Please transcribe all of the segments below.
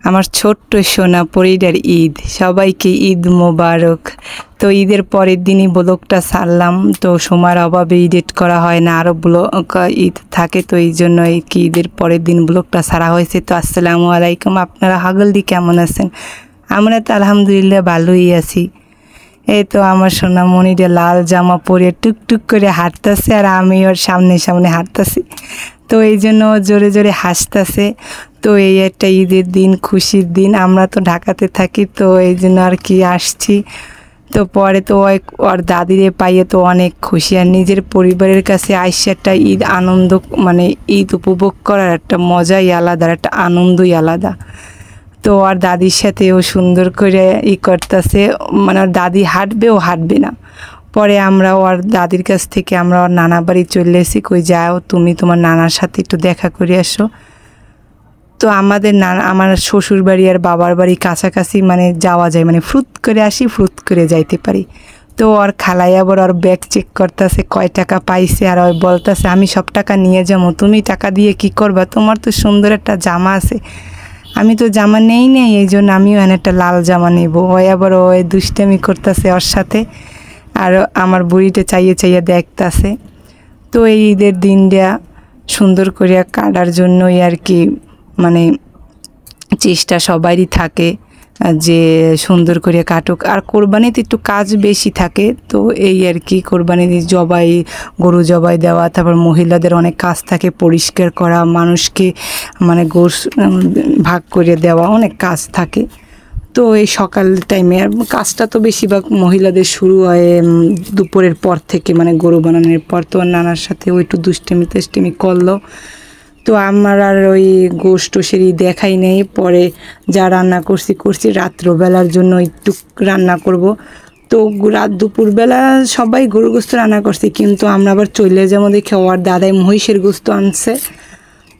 আমার ছোট্ট সোনা পরিটার ঈদ, সবাইকে ঈদ মোবারক। তো ঈদের পরের দিনই ব্লগটা ছাড়লাম, তো সময়ের অভাবে এডিট করা হয় না, আরও ব্লগ ঈদ থাকে, তো এই জন্য কি ঈদের পরের দিন ব্লগটা ছাড়া হয়েছে। তো আসসালামু আলাইকুম, আপনারা হাগলদি কেমন আছেন? আমরা তো আলহামদুলিল্লাহ ভালোই আছি। এই তো আমার সোনামণিটা লাল জামা পরে টুকটুক করে হাঁটতেছে, আর আমি ওর সামনে সামনে হাঁটতেছি, তো এই জন্য জোরে জোরে হাসতেছে। তো এই একটা ঈদের দিন, খুশির দিন। আমরা তো ঢাকাতে থাকি, তো এই জন্য আর কি আসছি। তো পরে তো ওর দাদিরে পাইয়ে তো অনেক খুশি, আর নিজের পরিবারের কাছে আইসে একটা ঈদ আনন্দ, মানে ঈদ উপভোগ করার একটা মজাই আলাদা, একটা আনন্দই আলাদা। তো আর দাদির সাথে ও সুন্দর করে করতেছে, মানে ওর দাদি হাঁটবে, ও হাঁটবে না। পরে আমরা ওর দাদির কাছ থেকে আমরা ওর নানা বাড়ি চলে এসেছি। কই যাও তুমি, তোমার নানার সাথে একটু দেখা করে আসো। তো আমাদের আমার শ্বশুর বাড়ি আর বাবার বাড়ি কাছাকাছি, মানে যাওয়া যায়, মানে ফ্রুত করে আসি, ফ্রুত করে যাইতে পারি। তো ওর খালাই আবার ওর ব্যাগ চেক করতেছে কয় টাকা পাইছে, আর ওই বলতেছে আমি সব টাকা নিয়ে যাবো, তুমি টাকা দিয়ে কি করবা, তোমার তো সুন্দর একটা জামা আছে। আমি তো জামা নেই, এই জন্য আমিও এনে একটা লাল জামা নেব। ওই আবার ওই দুষ্টামি করতেছে ওর সাথে, আর আমার বুড়িটা চাইয়ে চাইয়ে দেখতেছে। তো এই ঈদের দিনটা সুন্দর করে কাটার জন্যই আর কি, মানে চেষ্টা সবারই থাকে যে সুন্দর করে কাটুক। আর কোরবানিতে একটু কাজ বেশি থাকে, তো এই আর কি, কোরবানি জবাই, গরু জবাই দেওয়া, তারপর মহিলাদের অনেক কাজ থাকে, পরিষ্কার করা, মানুষকে মানে গোশ ভাগ করে দেওয়া, অনেক কাজ থাকে। তো এই সকাল টাইমে আর কাজটা তো বেশিরভাগ মহিলাদের শুরু হয় দুপুরের পর থেকে, মানে গরু বানানোর পর। তো নানার সাথে ওই একটু দুষ্টেমি করলো। তো আমার আর ওই গোশত সেরি দেখাই নেই, পরে যা রান্না করছি রাত্রবেলার জন্য একটু রান্না করব। তো দুপুরবেলা সবাই গরুর গোস্ত রান্না করছে, কিন্তু আমরা আবার চলে যাবো দেখে ওর দাদাই মহিষের গোস্ত আনছে।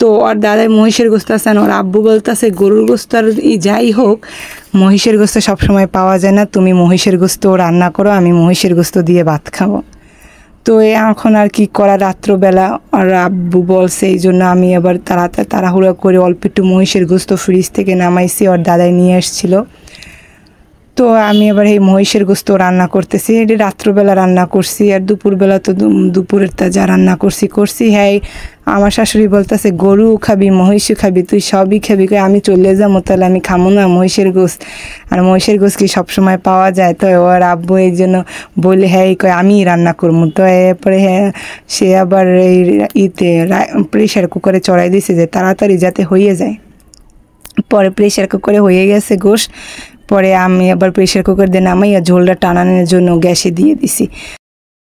তো ওর দাদাই মহিষের গোস্ত আছেন, ওর আব্বু বলতেছে গরুর গোস্ত আর যাই হোক, মহিষের গোস্ত সবসময় পাওয়া যায় না, তুমি মহিষের গোস্ত রান্না করো, আমি মহিষের গোস্ত দিয়ে ভাত খাবো। তো এখন আর কি করা, রাত্রবেলা আর আব্বু বলছে, এই জন্য আমি আবার তাড়াহুড়া করে অল্প একটু মহিষের গোস্ত ফ্রিজ থেকে নামাইছি, ওর দাদাই নিয়ে এসেছিলো। তো আমি আবার এই মহিষের গোস্ত রান্না করতেছি, এটা রাত্রবেলা রান্না করছি, আর দুপুরবেলা তো দুপুরের যা রান্না করছি। হ্যাঁ, আমার শাশুড়ি বলতেছে গরু খাবি, মহিষও খাবি, তুই সবই খাবি। আমি চলে যাবো, তাহলে আমি খামো না মহিষের গোস্ত, আর মহিষের গোস্ত কি সবসময় পাওয়া যায়? তো ওর আব্বু এই জন্য বলে হ্যাঁ আমি রান্না করবো। তো এরপরে হ্যাঁ, সে আবার এই প্রেশার কুকারে চড়াই দিয়েছে যে তাড়াতাড়ি যাতে হয়ে যায়। পরে প্রেশার কুকারে হয়ে গেছে গোশ। পরে আমি আবার প্রেশার কুকার দিয়ে নামাইয়া ঝোলটা টানানোর জন্য গ্যাসে দিয়ে দিছি।